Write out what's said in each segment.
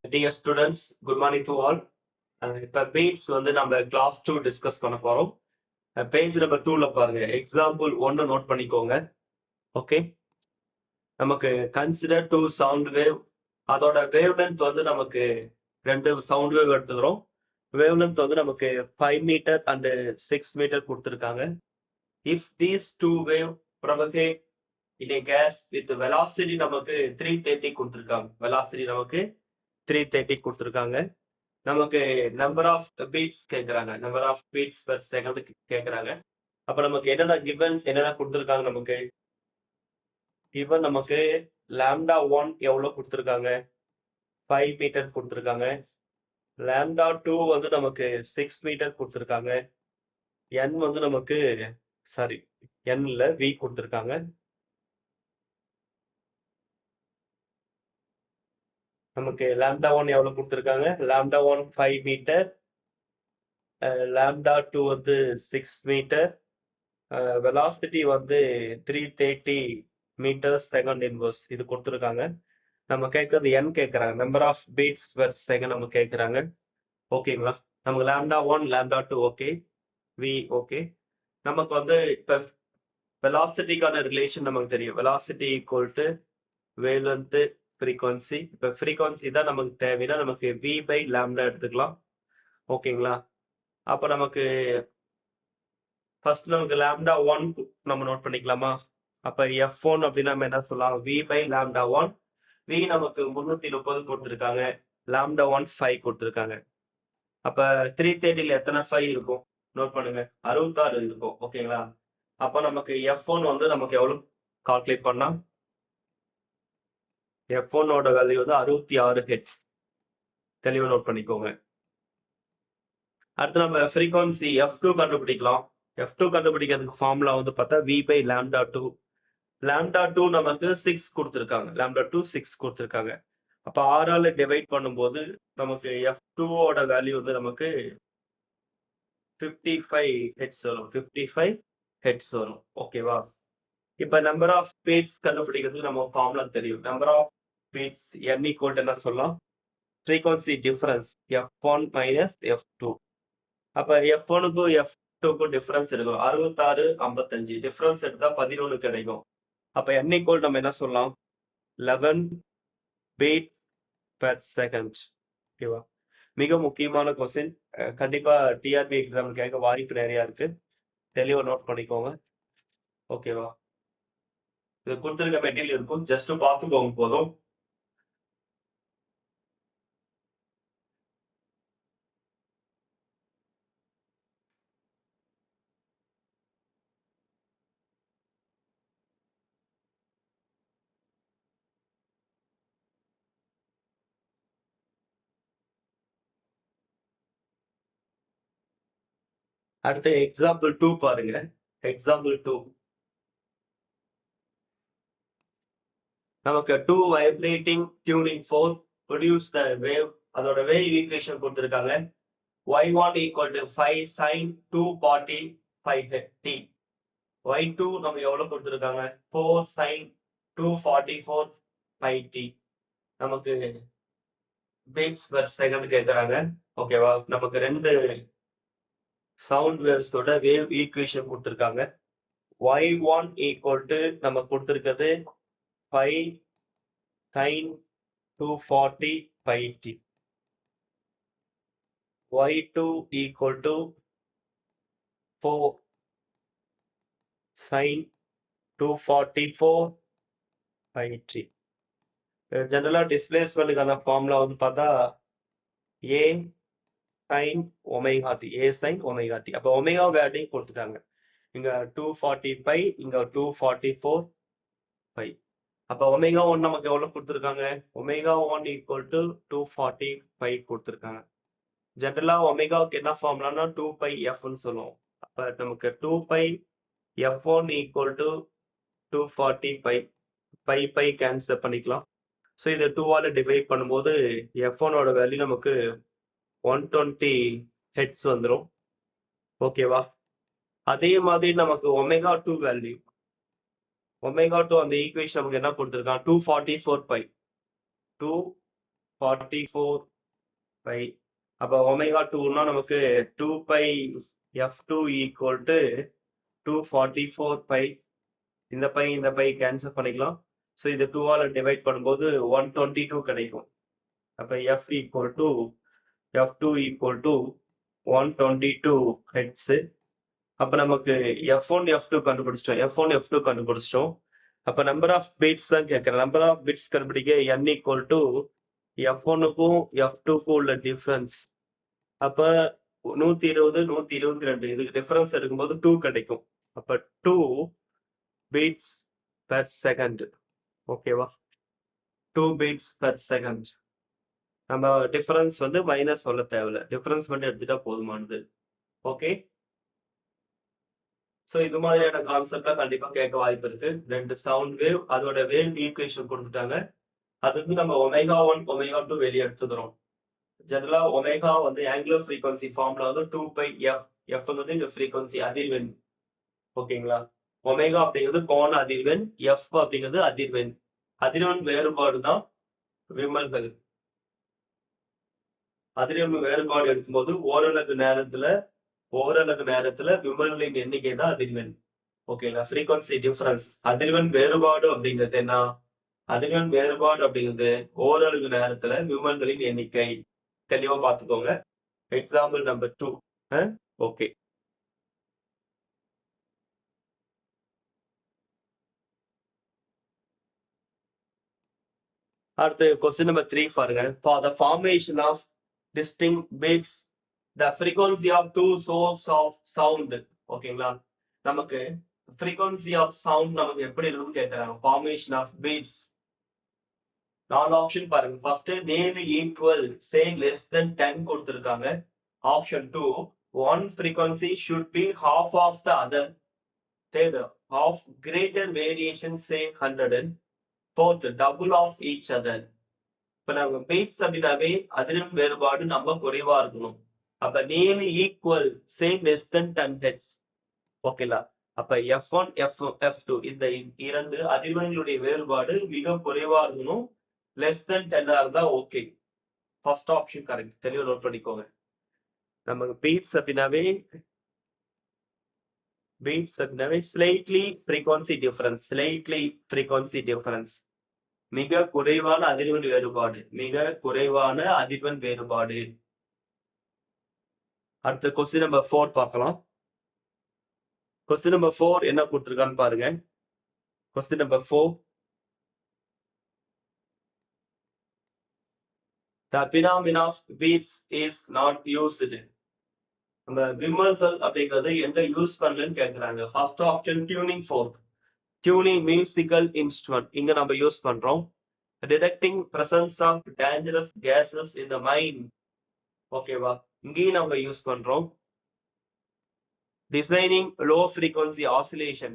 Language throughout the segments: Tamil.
Dear students, good morning to all. இப்போ பீட்ஸ் வந்து நம்ம கிளாஸ் 2 டிஸ்கஸ் பண்ண போறோம். பேஜ் நம்பர் 2ல பாருங்க. எக்ஸாம்பிள் 1 நோட் பண்ணிக்கோங்க. ஓகே, நமக்கு கன்சிடர் 2 சவுண்ட் வேவ். அதோட வேவ் லென்த் வந்து நமக்கு 2 சவுண்ட் வேவ் எடுத்துக்கிறோம். வேவ் லென்த் வந்து நமக்கு 5 மீட்டர் அண்ட் 6 மீட்டர் கொடுத்துருக்காங்க. If these 2 wave propagate in a gas with velocity நமக்கு 330 கொடுத்துருக்காங்க. வெலாசிட்டி நமக்கு 330 கொடுத்துருக்காங்க. நமக்கு நம்பர் ஆஃப் பீட்ஸ் கேட்கறாங்க, number of beats per second கேட்கறாங்க. அப்ப நமக்கு என்னென்ன கிவன் என்னென்ன கொடுத்துருக்காங்க, நமக்கு கிவன் நமக்கு லாம்டா 1 எவ்வளவு கொடுத்துருக்காங்க, 5 மீட்டர் கொடுத்துருக்காங்க. லாம்டா 2 வந்து நமக்கு 6 மீட்டர் கொடுத்துருக்காங்க. என் வந்து நமக்கு சாரி என் இல்ல வி கொடுத்துருக்காங்க. நமக்கு லாம்டா 1 எவ்வளவு கொடுத்துருக்காங்க, லாம்டா 1 5 மீட்டர், லாம்டா 2 வந்து 6 மீட்டர், வெலாசிட்டி வந்து 330 மீட்டர்ஸ் செகண்ட் இன்வர்ஸ் இது கொடுத்துருக்காங்க. நம்ம கேட்கறது n கேட்கறாங்க, number of beats per second நம்ம கேட்கறாங்க. ஓகேங்களா, நமக்கு lambda 1 lambda 2 okay, v okay. நமக்கு வந்து இப்ப வெலாசிட்டிக்கான ரிலேஷன் நமக்கு தெரியும். Velocity equal to wave length frequency. இப்ப ஃப்ரீக்வன்சி தான் நமக்கு தேவைன்னா நமக்கு v பை லாம்டா எடுத்துக்கலாம். ஓகேங்களா, அப்ப நமக்கு ஃபர்ஸ்ட் நமக்கு லாம்டா 1 நம்ம நோட் பண்ணிக்கலாமா. அப்ப f1 அப்படின்னா நம்ம என்ன சொல்லலாம், v பை லாம்டா 1. v நமக்கு 330 கொடுத்துருக்காங்க, லாம்டா 1 5 கொடுத்துருக்காங்க. அப்ப 330ல எத்தனை 5 இருக்கும் நோட் பண்ணுங்க, 66 இருக்கும். ஓகேங்களா, அப்ப நமக்கு f1 வந்து நமக்கு எவ்வளவு கால்குலேட் பண்ணா, f1 ஓட வேல்யூ வந்து 66 ஹெர்ட்ஸ். தெளிவா நோட் பண்ணிக்கோங்க. அடுத்து நம்ம ஃப்ரீக்வன்சி f2 கண்டுபிடிக்கலாம். f2 கண்டுபிடிக்கிறதுக்கு ஃபார்முலா வந்து பார்த்தா v பை லாம்டா 2. லாம்டா 2 நமக்கு 6 கொடுத்துருக்காங்க, லாம்டா 2 6 கொடுத்துருக்காங்க. அப்ப 6ஆல டிவைட் பண்ணும்போது நமக்கு f2 ஓட வேல்யூ வந்து நமக்கு 55 ஹெர்ட்ஸ் வரும், 55 ஹெர்ட்ஸ் வரும். ஓகேவா, இப்ப நம்பர் ஆஃப் பீட்ஸ் கண்டுபிடிக்கிறதுக்கு நம்ம ஃபார்முலா தெரியும். Number of beats n equal என்ன சொல்லலாம், frequency difference f1 minus f2. அப்ப f1க்கும் f2க்கும் டிஃபரன்ஸ் எடுக்கும், 66 55 டிஃபரன்ஸ் எடுத்தா 11 கிடைக்கும். அப்ப n ஈக்குவல் நம்ம என்ன சொல்லலாம், 11 பீட் பெர் செகண்ட். ஓகேவா, மிக முக்கியமான கொஸ்டின், கண்டிப்பா டிஆர்பி எக்ஸாம் கேட்க வாய்ப்பு நிறைய இருக்கு. தெளிவா நோட் பண்ணிக்கோங்க. ஓகேவா, இது கொடுத்துருக்க மெட்டீரியல் இருக்கும், ஜஸ்ட் பார்த்துக்கோங்க போதும். அடுத்து எக்ஸாம்பிள் 2 பாருங்க. எக்ஸாம்பிள் 2 நமக்கு 2 vibrating tuning fork produce the wave. அதோட வேவ் ஈக்குவேஷன் கொடுத்துருக்காங்க. y1 equal to 5 sin 240 5t. y2 நம்ம எவ்வளவு கொடுத்துருக்காங்க, 4 sin 244 5t. நமக்கு பீட்ஸ் பெர் செகண்ட் கேட்கறாங்க. ஓகேவா, நமக்கு ரெண்டு சவுண்ட் வேவ்ஸோட வேவ் ஈக்குவேஷன் கொடுத்துருக்காங்க. y1 equal to நம்ம கொடுத்துருக்கிறது 5 sin 240 5t. y2 equal to 4 sin 244 5t. ஜெனரலா டிஸ்பிளேஸ்மெண்ட்டுக்கான ஃபார்முலா வந்து பார்த்தா a sin omega t, a sin omega t. அப்ப ஒமேகா வேல்யூ கொடுத்துட்டாங்க, இங்க 240 இங்க 244 பை. அப்ப ஒமேகா 1 நமக்கு எவ்வளவு கொடுத்துருக்காங்க, ஒமேகா 1 ஈக்குவல் டு 240 கொடுத்துருக்காங்க. ஜெனரலா ஒமேகாவுக்கு என்ன ஃபார்முலானா 2 பை எஃப்னு சொல்லுவோம். அப்ப நமக்கு 2 pi f1 equal to 240 pi cancel பண்ணிக்கலாம். ஸோ இதை 2ஆல டிவைட் பண்ணும்போது f1 ஓட வேல்யூ நமக்கு 120 ஹெர்ட்ஸ் வந்துடும். ஓகேவா, அதே மாதிரி நமக்கு ஒமேகா 2 வேல்யூ, ஒமேகா 2 அந்த ஈக்குவேஷன் நமக்கு என்ன கொடுத்துருக்கான், 244 பை 244 பை. அப்போ ஒமேகா 2னா நமக்கு 2 pi f2 equal to 244 pi. இந்த பை கேன்சல் பண்ணிக்கலாம். ஸோ இது 2ஆல் டிவைட் பண்ணும்போது 122 கிடைக்கும். அப்போ f2 ஈக்குவல் டு 122 ஹெட்ஸ். அப்போ நமக்கு f1 f2 கண்டுபிடிச்சிட்டோம். அப்போ நம்பர் ஆஃப் பிட்ஸ் தான் கேட்குறேன். நம்பர் ஆஃப் பிட்ஸ் கண்டுபிடிக்க n ஈக்குவல் டு f1க்கும் f2க்கும் உள்ள டிஃபரன்ஸ். அப்போ 120 இதுக்கு டிஃபரன்ஸ் எடுக்கும்போது 2 கிடைக்கும். அப்போ 2 பீட்ஸ் பெர் செகண்ட். ஓகேவா? 2 பீட்ஸ் பெர் செகண்ட். நம்ம டிஃபரன்ஸ் வந்து மைனஸ் சொல்ல தேவையில்ல, டிஃபரன்ஸ் மட்டும் எடுத்துட்டா போதுமானது. ஓகே, ஸோ இது மாதிரியான கான்செப்டா கண்டிப்பா கேட்க வாய்ப்பு இருக்கு. 2 சவுண்ட் வேவ், அதோட வேவ் ஈக்குவேஷன் கொடுத்துட்டாங்க. அது வந்து நம்ம ஒமேகா 1 ஒமேகா 2 வெளியே எடுத்துக்கிறோம். ஜெனரலா ஒமேகா வந்து ஆங்குலர் ஃப்ரீக்வன்சி ஃபார்ம்ல வந்து 2 பை எஃப். எஃப் வந்து இங்க ஃப்ரீக்வன்சி அதிர்வெண். ஓகேங்களா? ஒமேகா அப்படிங்கிறது கோண அதிர்வெண், எஃப் அப்படிங்கிறது அதிர்வெண். அதிர்வெண் வேறுபாடு தான் விமல்கள். அதிர்வெண் வேறுபாடு எடுக்கும்போது ஓரலகு நேரத்துல விமல்களின் எண்ணிக்கை தான் அதிர்வெண். ஓகேங்களா? Frequency difference. அதிர்வெண் வேறுபாடு அப்படிங்கிறது என்ன? அதிர்வெண் வேறுபாடு அப்படிங்கிறது ஓரலகு நேரத்துல விமல்களின் எண்ணிக்கை. தெளிவா பார்த்துக்கோங்க. Example number 2. ஓகே, அடுத்து கொஸ்டின் நம்பர் 3 பாருங்க. For the formation of distinct bits, the frequency of two sources of sound. ஓகேங்களா? நமக்கு frequency of sound நமக்கு எப்படி இருக்குன்னு கேட்கறாங்க. Formation of bits. 4 ஆப்ஷன் பாருங்க. ஃபர்ஸ்ட் நேம் ஈக்குவல் சே லெஸ் தென் 10 கொடுத்திருக்காங்க. Option 2, one frequency should be half of the other. Third, of greater variation say 100. Fourth, double of each other. இப்ப நம்ம பீட்ஸ் அப்படின்னாவே அதிர்வெண் வேறுபாடு நம்ம குறைவா இருக்கணும். அப்ப name equal same less than 10 hertz. ஓகேங்களா? அப்ப f1 f2 இந்த இரண்டு அதிர்வெண்களுடைய வேறுபாடு மிக குறைவா இருக்கணும். லெஸ் தென் 10 இருந்தா ஓகே. First option correct. தெளிவா நோட் பண்ணிக்கோங்க. நமக்கு பீட்ஸ் அப்படின்னாவே ஸ்லைட்லி ஃப்ரீக்வன்சி டிஃபரன்ஸ். மிக குறைவான அதிர்வெண் வேறுபாடு. அடுத்த கொஸ்டின் நம்பர் 4 பார்க்கலாம். கொஸ்டின் நம்பர் 4 என்ன கொடுத்திருக்கான்னு பாருங்க. Question number 4, the phenomenon of beats is not used. நம்ம விமல்கள் அப்படிங்கிறது எங்க யூஸ் பண்ணலன்னு கேட்கறாங்க. First option tuning fork. Tuning musical instrument இங்க நம்ம யூஸ் பண்றோம். Detecting presence of dangerous gases in the mine. ஓகேவா? இங்கேயும் நம்ம யூஸ் பண்றோம். டிசைனிங் லோ ஃப்ரீக்வன்சி ஆசிலேஷன்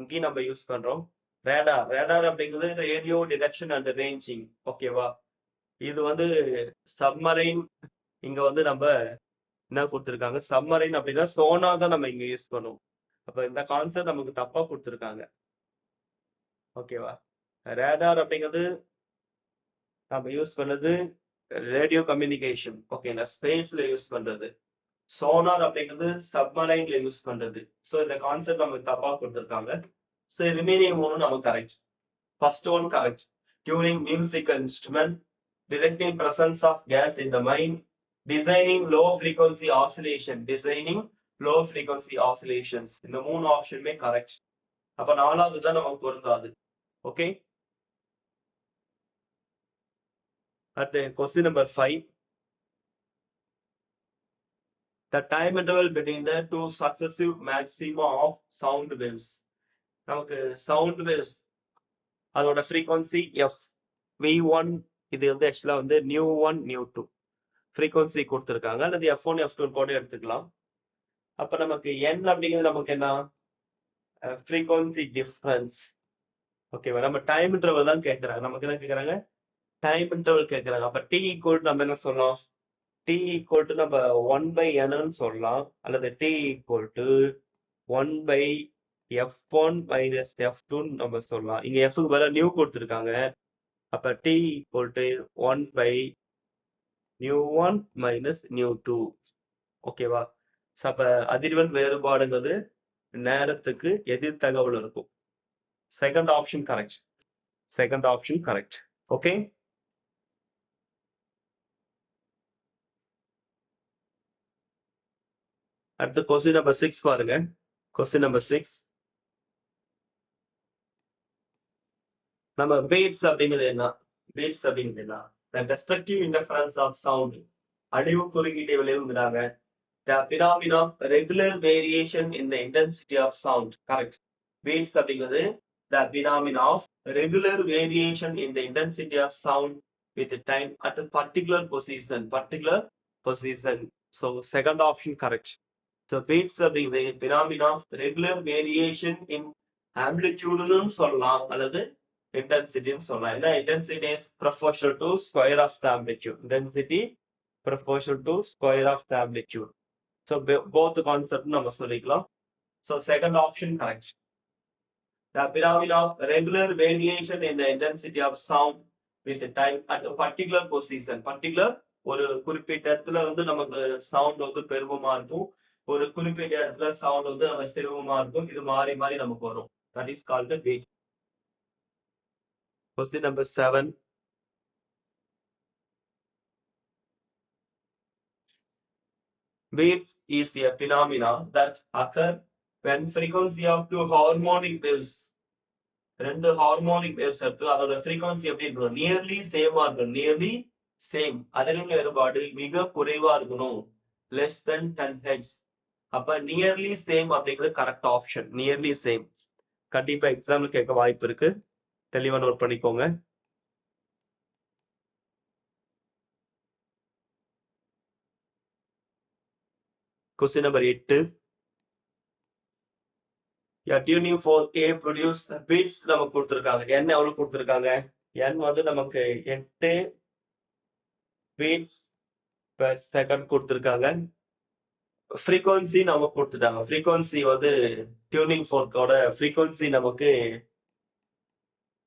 இங்கேயும் நம்ம யூஸ் பண்றோம். ரேடார் அப்படிங்கிறது ரேடியோ டிடெக்ஷன் அண்ட் ரேஞ்சிங். ஓகேவா? இது வந்து சப்மரைன். இங்க வந்து நம்ம என்ன கொடுத்திருக்காங்க, சப்மரைன் அப்படின்னா சோனா தான் நம்ம இங்க யூஸ் பண்ணுவோம். அப்ப இந்த கான்செப்ட் நமக்கு தப்பா கொடுத்திருக்காங்க. ஓகேவா? ரேடார் அப்படிங்கிறது நம்ம யூஸ் பண்ணது ரேடியோ கம்யூனிகேஷன். ஓகேங்களா? ஸ்பேஸ்ல யூஸ் பண்றது. சோனார் அப்படிங்கிறது சப்மரைன்ல யூஸ் பண்றது. ஸோ இந்த கான்செப்ட் நமக்கு தப்பா கொடுத்திருக்காங்க. ஸோ ரிமைனிங் 3 நமக்கு correct. First one correct. Tuning musical instrument, detecting presence of gas in the mine, designing low frequency oscillations. இந்த 3 ஆப்ஷனுமே கரெக்ட். அப்ப 4வது தான் நமக்கு பொருந்தாது. ஓகே, அடுத்து question number 5. The time interval between the two successive maxima of sound waves. நமக்கு sound waves அதோட frequency f v1. இது வந்து ஆக்சுவலா வந்து nu1 nu2 frequency கொடுத்திருக்காங்க. அல்லது f1 f2 கூட எடுத்துக்கலாம். அப்ப நமக்கு n அப்படிங்கிறது நமக்கு என்ன, frequency difference. ஓகேவா? நம்ம டைம் இன்டர்வல் தான் கேட்கறாங்க. நமக்கு என்ன கேட்கறாங்க, டைம் இன்டர்வல் கேட்கறாங்க. அப்ப t ஈக்குவல் நம்ம என்ன சொல்லலாம், t ஈக்குவல் டு நம்ம 1/n சொல்லலாம். அல்லது t equal to 1/f1 - f2 நம்ம சொல்லலாம். இங்க f க்கு பதிலா நியூ கொடுத்திருக்காங்க. அப்ப t equal to 1 by nu1 minus nu2. ஓகேவா? அப்ப அதிர்வெண் வேறுபாடுங்கிறது நேரத்துக்கு எதிர் தகவல் இருக்கும். Second option correct. Second option correct. Okay, அடுத்து கொஸ்டின் நம்பர் 6 பாருங்க. கொஸ்டின் நம்பர் 6, நம்ம பேட்ஸ் அப்படிங்கிறது என்ன? பேட்ஸ் அப்படிங்கிறது என்ன? The destructive interference of sound, அழிவு குறுக்கீட்டை விளைவுங்கிறாங்க. The phenomena of regular variation in the intensity of sound. Correct. Beats அப்படிங்கிறது the phenomena of regular variation in the intensity of sound with time at a particular position. Particular position. So second option correct. So beats அப்படிங்கிறது phenomena of regular variation in amplitude சொல்லலாம் அல்லது intensity சொல்லலாம். என்ன intensity is proportional to square of the amplitude. Intensity proportional to square of the amplitude. So both concept நம்ம சொல்லிக்கலாம். So second option correct. The phenomena of regular variation in the intensity of sound with time at a particular position. Particular ஒரு குறிப்பிட்ட இடத்துல வந்து நமக்கு சவுண்ட் வந்து பெருமமா இருக்கும், ஒரு குறிப்பிட்ட இடத்துல சவுண்ட் வந்து நம்ம சிறுமமா இருக்கும். இது மாறி மாறி நமக்கு வரும். That is called the beat. Question number 7. Beats is a phenomena that occur when frequency of two harmonic waves, ரெண்டு ஹார்மோனிக் வேவ்ஸ் இருக்கு, அதோட frequency எப்படி இருக்கணும்? நியர்லி சேமா இருக்கணும். Nearly same. அதிர்வெண் வேறுபாடு மிக குறைவா இருக்கணும். less than 10 Hz. அப்ப நியர்லி சேம் அப்படிங்கிறது கரெக்ட் ஆப்ஷன். நியர்லி சேம் கண்டிப்பா எக்ஸாம்பிள் கேட்க வாய்ப்பு இருக்கு, தெளிவா நோட் பண்ணிக்கோங்க. Question number 8. tuning for A produce beats நமக்கு கொடுத்திருக்காங்க. n எவ்வளவு கொடுத்திருக்காங்க? n வந்து நமக்கு 8 beats per second கொடுத்திருக்காங்க. frequency நமக்கு கொடுத்துட்டாங்க. frequency வந்து tuning forkோட frequency நமக்கு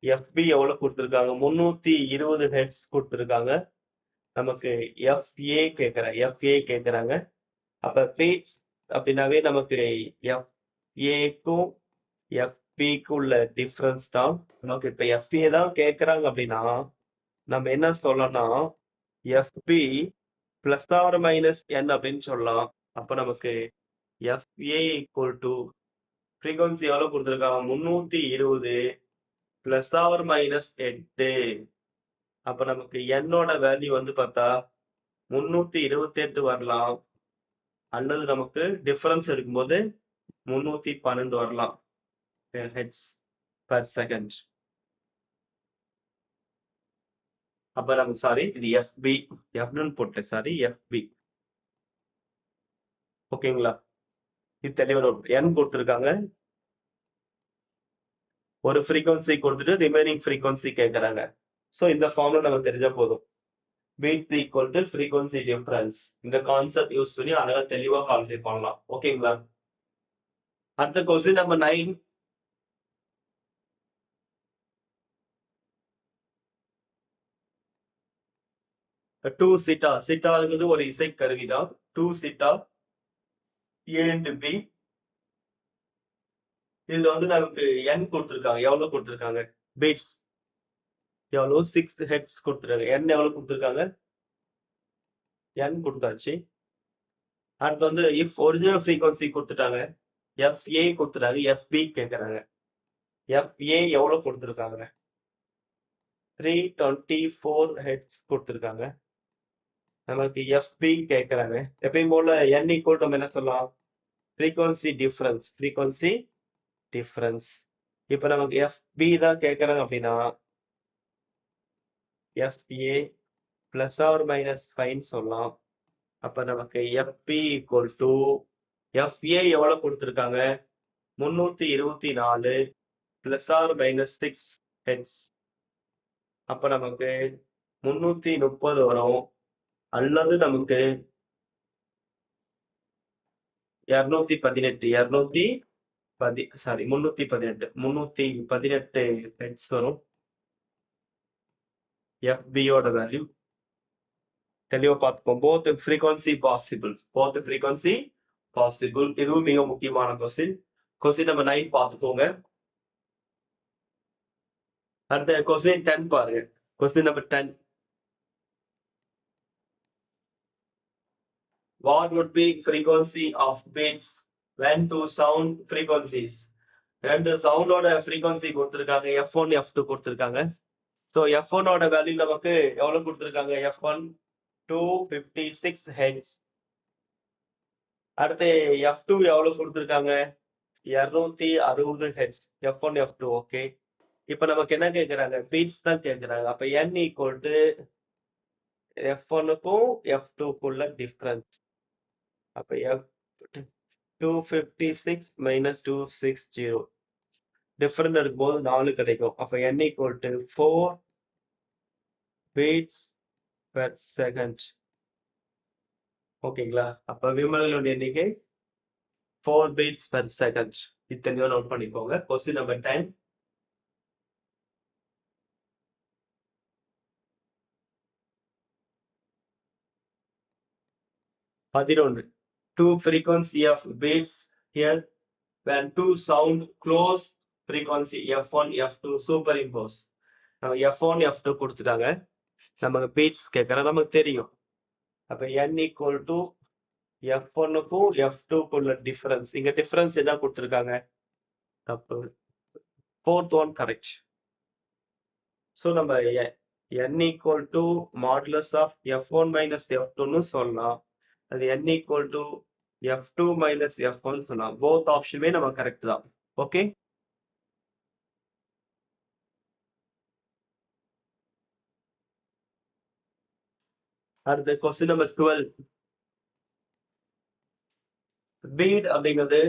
FB எவ்வளவு கொடுத்திருக்காங்க? 320 Hz கொடுத்திருக்காங்க. நமக்கு FA கேக்குறாங்க. அப்ப beats அப்படின்னாவே நமக்கு FAக்கும் FBக்கும் உள்ள டிஃபரன்ஸ் தான். நமக்கு இப்ப FA தான் கேக்குறாங்க அப்படின்னா நம்ம என்ன சொல்லலாம்? FB plus or minus n அப்படின்னு சொல்லலாம். அப்ப நமக்கு FA equal to frequency எவ்வளவு கொடுத்திருக்காங்க? 320 பிளஸ் ஆர் மைனஸ் 8. அப்ப நமக்கு n ஓட வேல்யூ வந்து பார்த்தா 328 வரலாம், அல்லது நமக்கு டிஃபரன்ஸ் எடுக்கும்போது 312 வரலாம் ஹெட்ஸ் பர் செகண்ட். அப்ப நமக்கு சாரி இது FB, Fன்னு போட்டேன், சாரி FB. ஓகேங்களா? இது தெளிவான n கொடுத்திருக்காங்க, ஒரு frequency கொடுத்துட்டு ரிமைனிங் frequency கேட்கறாங்க. சோ இந்த ஃபார்முலா நமக்கு தெரிஞ்சா போதும். beat equal to frequency difference. இந்த கான்செப்ட் யூஸ் பண்ணி அழகா தெளிவா கால்குலேட் பண்ணலாம். ஓகேங்களா? அடுத்த கொஸ்டின் நம்பர் 9. டூ சிட்டா. சிட்டாங்கிறது ஒரு இசை கருவிதான். டூ சிட்டா A and B. இதுல வந்து நமக்கு n கொடுத்திருக்காங்க. எவ்வளவு கொடுத்திருக்காங்க? பீட்ஸ் எவ்வளவு? 6 ஹெட்ஸ் கொடுத்திருக்காங்க. n எவ்வளவு கொடுத்திருக்காங்க? n கொடுத்தாச்சு. அடுத்து வந்து இஃப் ஒரிஜினல் ஃப்ரீக்வன்சி கொடுத்துட்டாங்க, FA கொடுத்துட்டாங்க, FB கேட்கறாங்க. FA எவ்வளவு கொடுத்திருக்காங்க? 324 ஹெட்ஸ் கொடுத்திருக்காங்க. நமக்கு FB கேட்கறாங்க. எப்பயும் போல n ஈக்குவல் நம்ம என்ன சொல்லலாம்? Frequency difference. Frequency difference. இப்ப நமக்கு FB தான் கேட்கறாங்க அப்படின்னா FA பிளஸ் ஆர் மைனஸ் 5 சொல்லலாம். அப்ப நமக்கு FB ஈக்குவல் டு FA எவ்வளவு கொடுத்திருக்காங்க? 324 பிளஸ் ஆர் மைனஸ் 6 ஹெட்ஸ். அப்ப நமக்கு 330 வரும், அல்லது நமக்கு 318 ஹெட்ஸ் வரும். FB ஓட வேல்யூ தெளிவா பார்த்துப்போம். both frequency possible. இதுவும் மிக முக்கியமான கொஸ்டின் நம்பர் 9 பார்த்துக்கோங்க. அடுத்த கொஸ்டின் 10 பாருங்க. Question number 10. What would be frequency of beats when two sound frequencies? ரெண்டு சவுண்டோட frequency கொடுத்திருக்காங்க. F1, F2 கொடுத்திருக்காங்க. So F1 ஓட வேல்யூ நமக்கு எவ்வளவு கொடுத்திருக்காங்க? F1 256 Hz. அடுத்து F2 எவ்வளவு கொடுத்திருக்காங்க? 260 Hz. F1, F2 okay. இப்ப நமக்கு என்ன கேக்குறாங்க? பீட்ஸ் தான் கேக்குறாங்க. அப்ப n equal to F1க்கும் F2க்குள்ள டிஃபரன்ஸ். அப்ப 256 minus 260 டிஃபரண்ட் இருக்கும்போது 4 கிடைக்கும். அப்ப n equal to 4 beats per second. ஓகேங்களா? அப்ப விமல்களோட எண்ணிக்கை 4 beats per second. இத்தனையோ நோட் பண்ணிக்கோங்க. Question number 10. Two frequency of beats here when two sound close frequency F1, F2 superimpose. நம்ம F1, F2 கொடுத்துட்டாங்க. நமக்கு பீட்ஸ் கேட்கற நமக்கு தெரியும். அப்ப n equal to F1க்கும் F2க்குள்ள டிஃபரன்ஸ். இங்க டிஃபரன்ஸ் என்ன கொடுத்திருக்காங்க? தப்பு. fourth one correct. So நம்ம n equal to modulus of F1 minus F2 ன்னு சொல்லலாம். அது n equal to F2 minus F1 சொல்லலாம். both ஆப்ஷனுமே நம்ம கரெக்ட் தான். ஓகே. அடுத்து கொஸ்டின் நம்பர் 12. beat அப்படிங்கிறது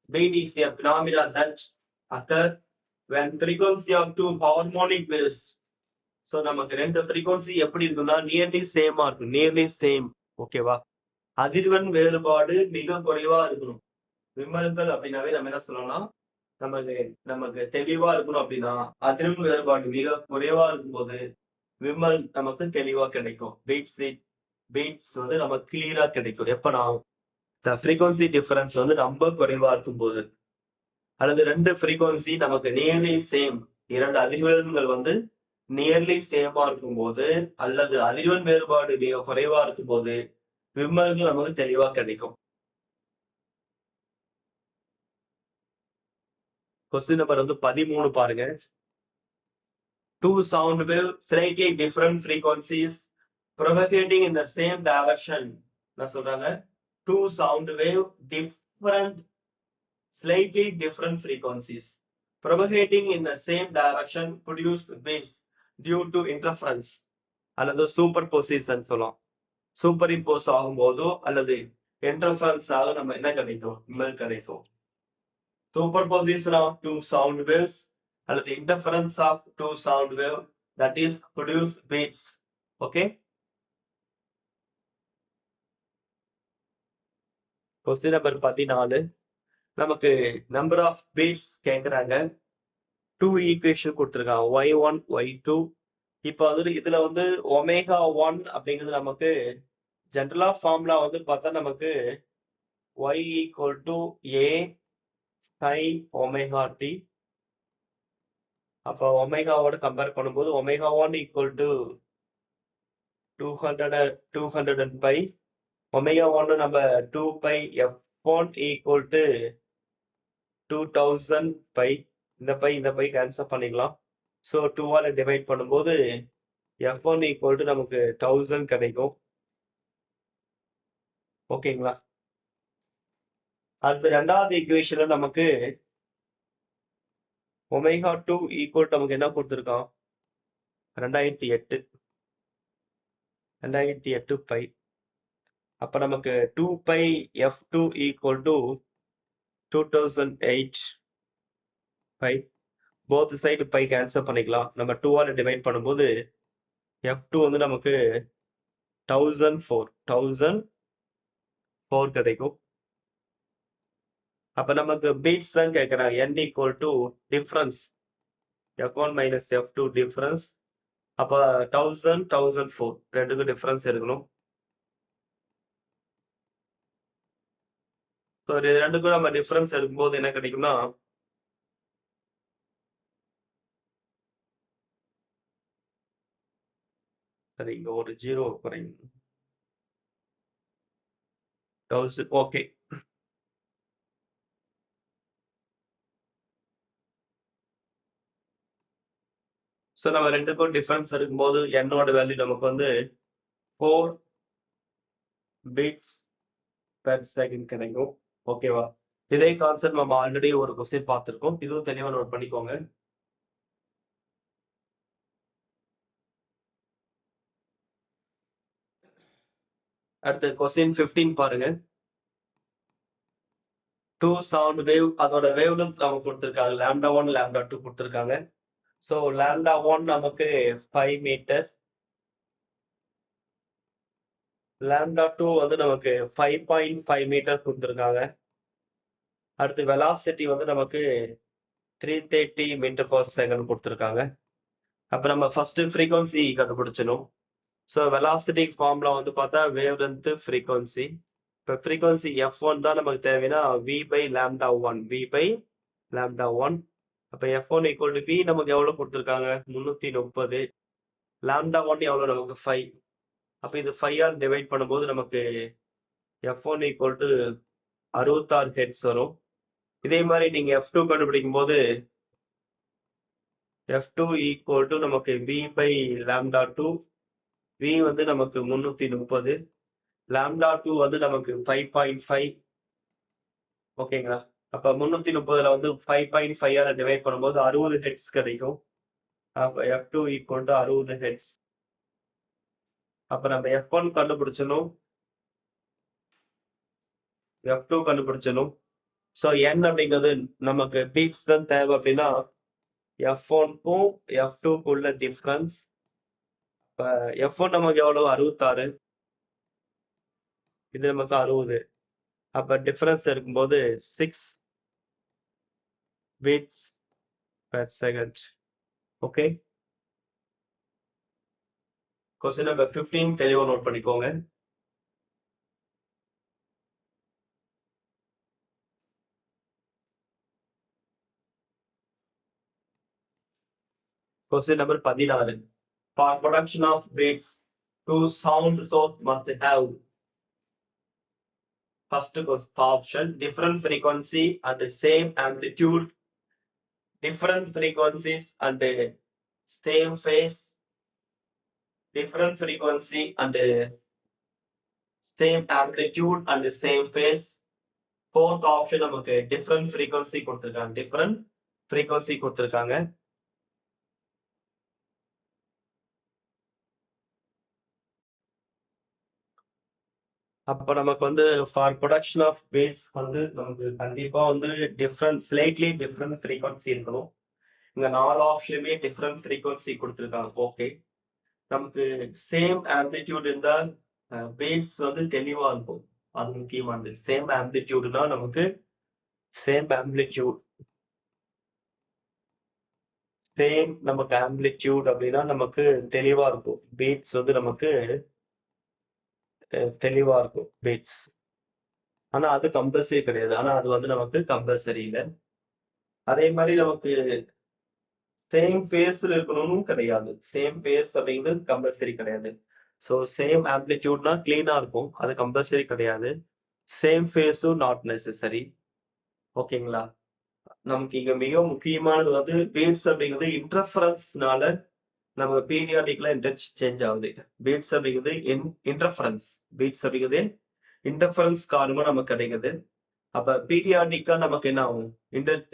beat is a phenomena that occur when frequency of two harmonic waves. so நமக்கு ரெண்டு frequency எப்படி இருக்குன்னா nearly சேமா இருக்கும். nearly same. ஓகேவா? அதிர்வெண் வேறுபாடு மிக குறைவா இருக்கணும். விமல்கள் அப்படின்னாவே நம்ம என்ன சொல்லணும்னா நமக்கு தெளிவா இருக்கணும். அப்படின்னா அதிர்வெண் வேறுபாடு மிக குறைவா இருக்கும்போது விமல் நமக்கு தெளிவா கிடைக்கும். பீட்ஸ் வந்து நமக்கு கிளியரா கிடைக்கும். எப்பனா the frequency difference வந்து ரொம்ப குறைவா இருக்கும்போது, அல்லது ரெண்டு frequency நமக்கு nearly சேம், இரண்டு அதிர்வெண்கள் வந்து nearly சேமா இருக்கும்போது, அல்லது அதிர்வெண் வேறுபாடு மிக குறைவா இருக்கும்போது விமல்கள் நமக்கு தெளிவா கிடைக்கும். கொஸ்டின் நம்பர் வந்து 13 பாருங்க. Two sound wave slightly different frequencies propagating in the same direction. நான் சொல்றாங்க two sound wave slightly different frequencies propagating in the same direction produce waves due to interference அல்லது சூப்பர்போசிஷன் சொல்லலாம். சூப்பர் இம்போஸ் ஆகும்போதோ அல்லது இன்டர்ஃபரன்ஸ் ஆக நம்ம என்ன கிடைக்கும்? விமல் கிடைக்கும். Superposition of two sound waves அல்லது interference of two sound wave that is produce beats. Okay. Question number 14. நமக்கு number of beats கேக்குறாங்க. 2 equation கொடுத்திருக்காங்க. y1, y2. இப்போ இதுல வந்து ω1 அப்படிங்கிறது நமக்கு ஜெனரலா ஃபார்முலா வந்து பார்த்தா நமக்கு y equal to a sin ωt. அப்ப ஒமேகாவோட கம்பேர் பண்ணும்போது ω1 equal to 200 பை ω1 நம்ம 2 pi f1 equal to 2000 pi. இந்த பை கேன்சல் பண்ணிக்கலாம். ஸோ 2ஆல டிவைட் பண்ணும்போது f1 equal to நமக்கு 1000 கிடைக்கும். ஓகேங்களா? அடுத்து ரெண்டாவது ஈக்குவேஷன்ல நமக்கு ω2 equal to நமக்கு என்ன கொடுத்திருக்கான்? 2008 பை. அப்ப நமக்கு 2 pi f2 equal to 2008 pi. Both side pi cancel பண்ணிக்கலாம். நம்ம 2ஆல டிவைட் பண்ணும்போது f2 வந்து நமக்கு 1004 கிடைக்கும். அப்ப நமக்கு பீட்ஸ் தான் கேட்கிறாங்க. n equal to difference f1 minus f2 difference அப்ப 1000 1004 ரெண்டுக்கும் டிஃபரன்ஸ் எடுக்கணும். ஸோ இது ரெண்டுக்கும் நம்ம டிஃபரன்ஸ் எடுக்கும்போது என்ன கிடைக்கும்னா சரி இங்க ஒரு ஜீரோ குறையும் 1000 ஓகே. ஸோ நம்ம ரெண்டுக்கும் டிஃபரன்ஸ் எடுக்கும்போது என்னோட வேல்யூ நமக்கு வந்து 4 பீட்ஸ் பெர் செகண்ட் கிடைக்கும். ஓகேவா? இதே கான்செப்ட் நம்ம ஆல்ரெடி ஒரு கொஸ்டின் பார்த்துருக்கோம். இதுவும் தெளிவா நோட் பண்ணிக்கோங்க. அடுத்து கொஸ்டின் 15 பாருங்க. 2 சவுண்ட் வேவ் அதோட வேவ் லென்த் நமக்கு கொடுத்துருக்காங்க. λ1 λ2 கொடுத்துருக்காங்க. ஸோ λ1 நமக்கு 5 மீட்டர், λ2 வந்து நமக்கு 5.5 மீட்டர் கொடுத்துருக்காங்க. அடுத்து வெலாசிட்டி வந்து நமக்கு 330 மீட்டர் பர் செகண்ட் கொடுத்துருக்காங்க. அப்ப நம்ம ஃபர்ஸ்ட் ஃப்ரீக்வன்சி கண்டுபிடிச்சணும். ஸோ வெலாசிட்டி ஃபார்ம்ல வந்து பார்த்தா வேவ் லென்த் ஃப்ரீக்வன்சி. இப்போ ஃப்ரீக்வன்சி F1 தான் நமக்கு தேவைன்னா V by λ1 V by λ1. அப்ப F1 ஈக்குவல் டு V நமக்கு எவ்வளவு கொடுத்துருக்காங்க 330. λ1 எவ்வளவு நமக்கு 5. அப்ப இது 5 ஆல் டிவைட் பண்ணும்போது நமக்கு F1 ஈக்குவல் டு 66 ஹெர்ட்ஸ் வரும். இதே மாதிரி நீங்க F2 கண்டுபிடிக்கும் போது F2 ஈக்குவல் டு நமக்கு V by λ2. V வந்து நமக்கு 330, λ2 வந்து நமக்கு 5.5. ஓகேங்களா? அப்ப 330ல வந்து 5.5 ஆல டிவைட் பண்ணும்போது 60 ஹெர்ட்ஸ் கிடைக்கும். அப்ப F2 ஈக்குவல் டு 60 ஹெர்ட்ஸ். அப்ப நம்ம F1 கண்டுபிடிச்சணும், F2 கண்டுபிடிச்சணும். ஸோ N அப்படிங்கிறது நமக்கு பீட்ஸ் தான் தேவை அப்படின்னா F1க்கும் F2க்கும் உள்ள டிஃபரன்ஸ். இப்ப F1 நமக்கு எவ்வளவு 66, இது நமக்கு 60. அப்ப டிஃபரன்ஸ் இருக்கும்போது 6 beats per second. Okay. Question number 15 தெளிவா நோட் பண்ணிக்கோங்க. Question number 16. For production of beats, two sound source must have first option different frequency and the same amplitude, different frequencies and the same phase, different frequency and the same amplitude and the same phase. Fourth option நமக்கு different frequency கொடுத்திருக்காங்க, different frequency கொடுத்திருக்காங்க. அப்ப நமக்கு வந்து ஃபார் ப்ரொடக்ஷன் ஆஃப் பீட்ஸ் வந்து நமக்கு கண்டிப்பா வந்து ஸ்லைட்லி டிஃப்ரெண்ட் ஃப்ரீக்வன்சி இருக்கணும். இங்க 4 ஆப்ஷனுமே டிஃப்ரெண்ட் ஃப்ரீக்வன்சி கொடுத்துருக்காங்க. ஓகே. நமக்கு சேம் ஆம்பிளிடியூட் இருந்தால் பீட்ஸ் வந்து தெளிவா இருக்கும். அது முக்கியமானது. சேம் ஆம்பிளிடியூட்னா நமக்கு சேம் ஆம்பிளிடியூட் நமக்கு ஆம்பிளிடியூட் அப்படின்னா நமக்கு தெளிவா இருக்கும். பீட்ஸ் வந்து நமக்கு தெளிவா இருக்கும் பீட்ஸ். ஆனா அது கம்பல்சரி கிடையாது. ஆனா அது வந்து நமக்கு கம்பல்சரி இல்லை. அதே மாதிரி நமக்கு சேம் ஃபேஸ்ல இருக்கணும்னு கிடையாது. சேம் ஃபேஸ் அப்படிங்கிறது கம்பல்சரி கிடையாது. ஸோ சேம் ஆம்பிளிடியூட்னா கிளீனா இருக்கும், அது கம்பல்சரி கிடையாது. சேம் ஃபேஸும் நாட் நெசசரி. ஓகேங்களா? நமக்கு இங்க மிக முக்கியமானது வந்து பீட்ஸ் அப்படிங்கிறது இன்டர்ஃபரன்ஸ்னால நம்ம பீரியாடிக்ல இன்டர்சேஞ்ச் ஆகுது. பீட்ஸ் அப்படிங்கிறது இன்டர்ஃபரன்ஸ், பீட்ஸ் அப்படிங்கிறது இன்டர்ஃபரன்ஸ் காரணமா நமக்கு கிடைக்குது. அப்ப பீரியாடிக்கா நமக்கு என்ன ஆகும்,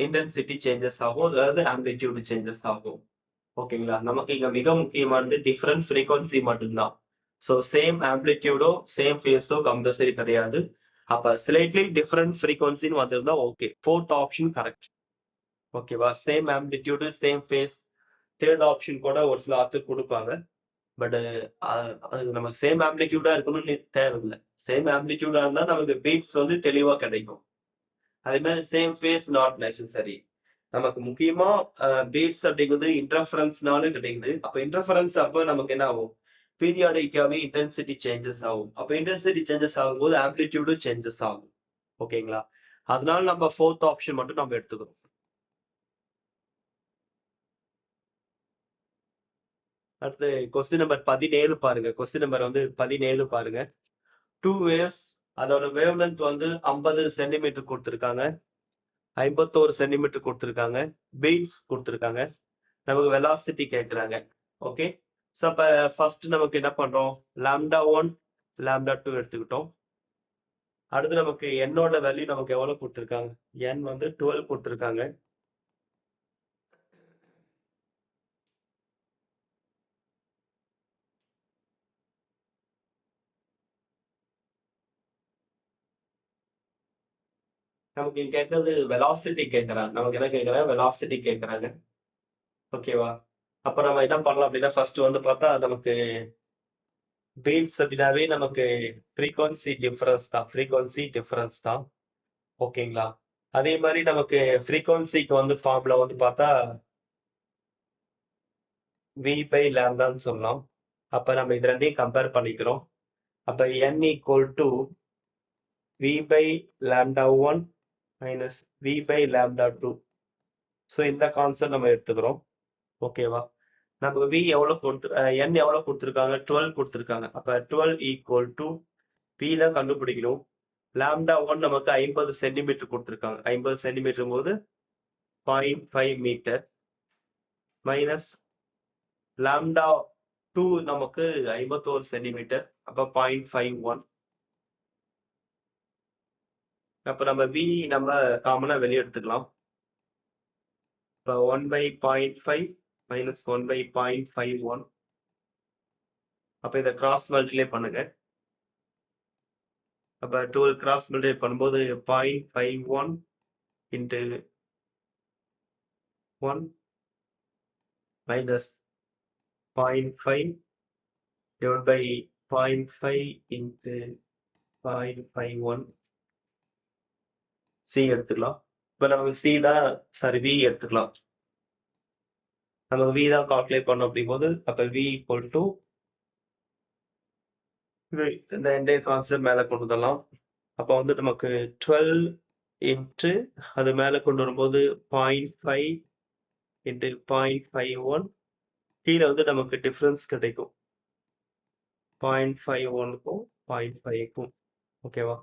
இன்டென்சிட்டி சேஞ்சஸ் ஆகும், அதாவது ஆம்பிளிடியூட் சேஞ்சஸ் ஆகும். ஓகேங்களா? நமக்கு இங்க மிக முக்கியமானது டிஃபரெண்ட் ஃப்ரீக்வன்சி மட்டும்தான். ஸோ சேம் ஆம்பிளிடியூடோ சேம் ஃபேஸோ கம்பல்சரி கிடையாது. அப்ப ஸ்லைட்லி டிஃபரெண்ட் ஃப்ரீக்வன்சின்னு வந்திருந்தா ஓகே. Fourth option correct. ஓகேவா? Same amplitude same phase third option கூட ஒரு சில ஆத்துக்கு கொடுப்பாங்க. பட் அது நமக்கு சேம் ஆம்பிளிடியூடா இருக்கணும்னு தேவையில்லை. சேம் ஆம்பிளிடியூடா இருந்தா நமக்கு பீட்ஸ் வந்து தெளிவா கிடைக்கும். அதே மாதிரி சேம் ஃபேஸ் நாட் நெசசரி. நமக்கு முக்கியமா பீட்ஸ் அப்படிங்கிறது இன்டர்ஃபரன்ஸ்னால கிடைக்குது. அப்ப இன்டர்ஃபரன்ஸ் அப்ப நமக்கு என்ன ஆகும்? பீரியாடிக்காவே இன்டென்சிட்டி சேஞ்சஸ் ஆகும். அப்ப இன்டென்சிட்டி சேஞ்சஸ் ஆகும்போது ஆம்ப்ளிடியூடும் சேஞ்சஸ் ஆகும். ஓகேங்களா? அதனால நம்ம ஃபோர்த் ஆப்ஷன் மட்டும் நம்ம எடுத்துக்கிறோம். அடுத்து கொஸ்டின் நம்பர் 17 பாருங்க. கொஸ்டின் நம்பர் வந்து 17 பாருங்க. 2 waves அதோட வேவ் லென்த் வந்து 50 சென்டிமீட்டர் கொடுத்துருக்காங்க. 51 சென்டிமீட்டர் கொடுத்துருக்காங்க. பீட்ஸ் கொடுத்துருக்காங்க. நமக்கு வெலாசிட்டி கேட்குறாங்க. ஓகே. ஸோ அப்போ ஃபர்ஸ்ட் நமக்கு என்ன பண்றோம்? λ1 λ2 எடுத்துக்கிட்டோம். அடுத்து நமக்கு என்னோட வேல்யூ நமக்கு எவ்வளவு கொடுத்துருக்காங்க? n வந்து 12 கொடுத்துருக்காங்க. நமக்கு இங்க கேட்கறது வெலாசிட்டி கேட்கறாங்க. நமக்கு என்ன கேட்கறாங்க? வெலாசிட்டி கேட்கறாங்க. ஓகேவா? அப்ப நம்ம என்ன பண்ணலாம் அப்படின்னா ஃபர்ஸ்ட் வந்து பார்த்தா நமக்கு பீட்ஸ் அப்படின்னாவே நமக்கு ஃப்ரீக்வன்சி டிஃபரன்ஸ் தான். ஓகேங்களா? அதே மாதிரி நமக்கு ஃப்ரீக்வன்சிக்கு வந்து ஃபார்முலா வந்து பார்த்தா v பை லேம்டான்னு சொல்லலாம். அப்ப நம்ம இது ரெண்டையும் கம்பேர் பண்ணிக்கிறோம். அப்ப n equal to v by lambda 1 minus v by lambda 2. So இந்த கான்செப்ட் நம்ம எடுத்துக்கிறோம். ஓகேவா? நம்ம v எவ்வளவு கொடுத்து n எவ்வளவு கொடுத்துருக்காங்க? 12 கொடுத்துருக்காங்க. அப்ப 12 equal to v தான் கண்டுபிடிக்கணும். lambda 1 நமக்கு 50 சென்டிமீட்டர் கொடுத்துருக்காங்க. 50 சென்டிமீட்டர் போது 0.5 மீட்டர் மைனஸ் lambda 2 நமக்கு 51 சென்டிமீட்டர். அப்ப 0.51. அப்ப நம்ம v நம்ம காமனா வெளியே எடுத்துக்கலாம். இப்போ 1 by 0.5 minus 1 by 0.51. அப்ப இதை கிராஸ் மல்டிப்ளை பண்ணுங்க. அப்ப 12 கிராஸ் மல்டிப்ளை பண்ணும்போது 0.51 into 1 minus 0.5 divided by 0.5 into 0.51. C எடுத்துக்கலாம். இப்ப நமக்கு C தான் V எடுத்துக்கலாம். நம்ம V தான் கால்குலேட் பண்ணோம் அப்படிங்கும்போது அப்ப V equal to இந்த என்டையர் கான்செப்ட் மேல கொண்டு வரலாம். அப்ப வந்து நமக்கு 12 இன்ட்டு அது மேல கொண்டு வரும்போது 0.5 இன்ட்டு 0.51 கீழே வந்து நமக்கு டிஃபரன்ஸ் கிடைக்கும் 0.51க்கும் 0.5க்கும். ஓகேவா?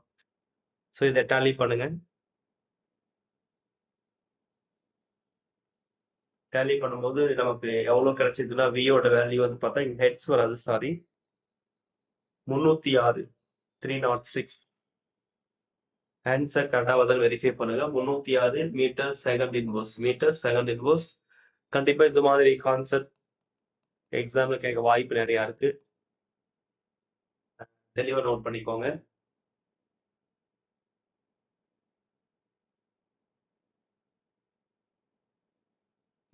ஸோ இதை டேலி பண்ணுங்க. டேலி பண்ணும்போது நமக்கு எவ்வளவு கிடைச்சதுன்னா வியோட வேல்யூ வந்து பார்த்தா இங்க ஹெட்ஸ் வராது, சாரி, 306 306. ஆன்சர் கரெக்டாக வந்து வெரிஃபை பண்ணுங்க. 306 மீட்டர் செகண்ட் இன்வர்ஸ். கண்டிப்பா இது மாதிரி கான்செப்ட் எக்ஸாம்ல கேட்க வாய்ப்பு நிறைய இருக்கு. தெளிவா நோட் பண்ணிக்கோங்க.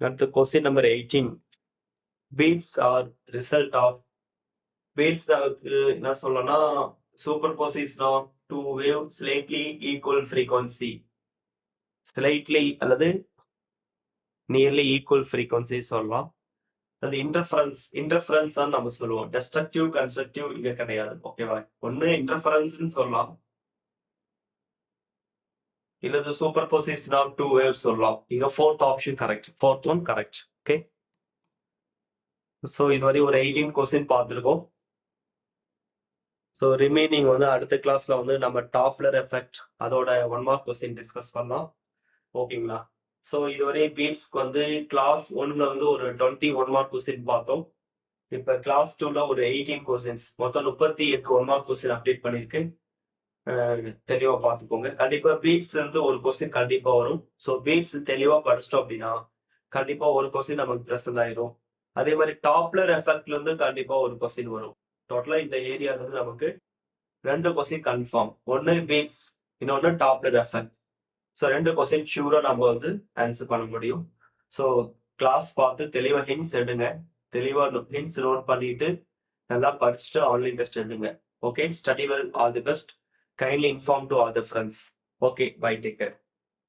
அடுத்து question number 18. Beats are result of beats என்ன சொல்லணும்னா superposition of two wave slightly equal frequency, slightly அல்லது நியர்லி ஈக்குவல் ஃப்ரீக்வன்சி சொல்லலாம். அது இன்டர்ஃபரன்ஸ் தான் நம்ம சொல்லுவோம். டெஸ்ட்ரக்டிவ் கன்ஸ்ட்ரக்டிவ் இங்க கிடையாது. ஓகேவா? ஒண்ணு இன்டர்ஃபரன்ஸ்னு சொல்லலாம், இல்லது superposition of two waves சொல்லலாம். இங்க fourth option correct, fourth one correct. Okay. So இதுவரை ஒரு 18 கொஸ்டின் பார்த்துருக்கோம். ஸோ ரிமைனிங் வந்து அடுத்த கிளாஸ்ல வந்து நம்ம டாப்லர் எஃபெக்ட் அதோட 1 மார்க் கொஸ்டின் டிஸ்கஸ் பண்ணலாம். ஓகேங்களா? ஸோ இதுவரை பீட்ஸ்க்கு வந்து கிளாஸ் 1ல வந்து ஒரு 21 மார்க் கொஸ்டின் பார்த்தோம். இப்ப கிளாஸ் 2ல ஒரு 18 கொஸ்டின்ஸ், மொத்தம் 38 1 மார்க் கொஸ்டின் அப்டேட் பண்ணிருக்கு. தெளிவா பார்த்துக்கோங்க. கண்டிப்பா பீட்ஸ்ல இருந்து ஒரு கொஸ்டின் கண்டிப்பா வரும். ஸோ பீட்ஸ் தெளிவா படிச்சிட்டோம் அப்படின்னா கண்டிப்பா ஒரு கொஸ்டின் நமக்கு பிரசன்ட் ஆயிரும். அதே மாதிரி டாப்லர் எஃபெக்ட்ல இருந்து கண்டிப்பா ஒரு கொஸ்டின் வரும். டோட்டலா இந்த ஏரியால இருந்து நமக்கு 2 கொஸ்டின் கன்ஃபார்ம். ஒன்னு பீட்ஸ், இன்னொன்னு டாப்லர் எஃபெக்ட். ஸோ 2 கொஸ்டின் ஷூரா நம்ம வந்து ஆன்சர் பண்ண முடியும். ஸோ கிளாஸ் பார்த்து தெளிவா ஹிண்ட்ஸ் எடுங்க. தெளிவா ஹிண்ட்ஸ் நோட் பண்ணிட்டு நல்லா படிச்சுட்டு ஆன்லைன் டெஸ்ட் எடுங்க. Okay, study well, all the best. Kindly inform to all the friends. Okay, bye, take care.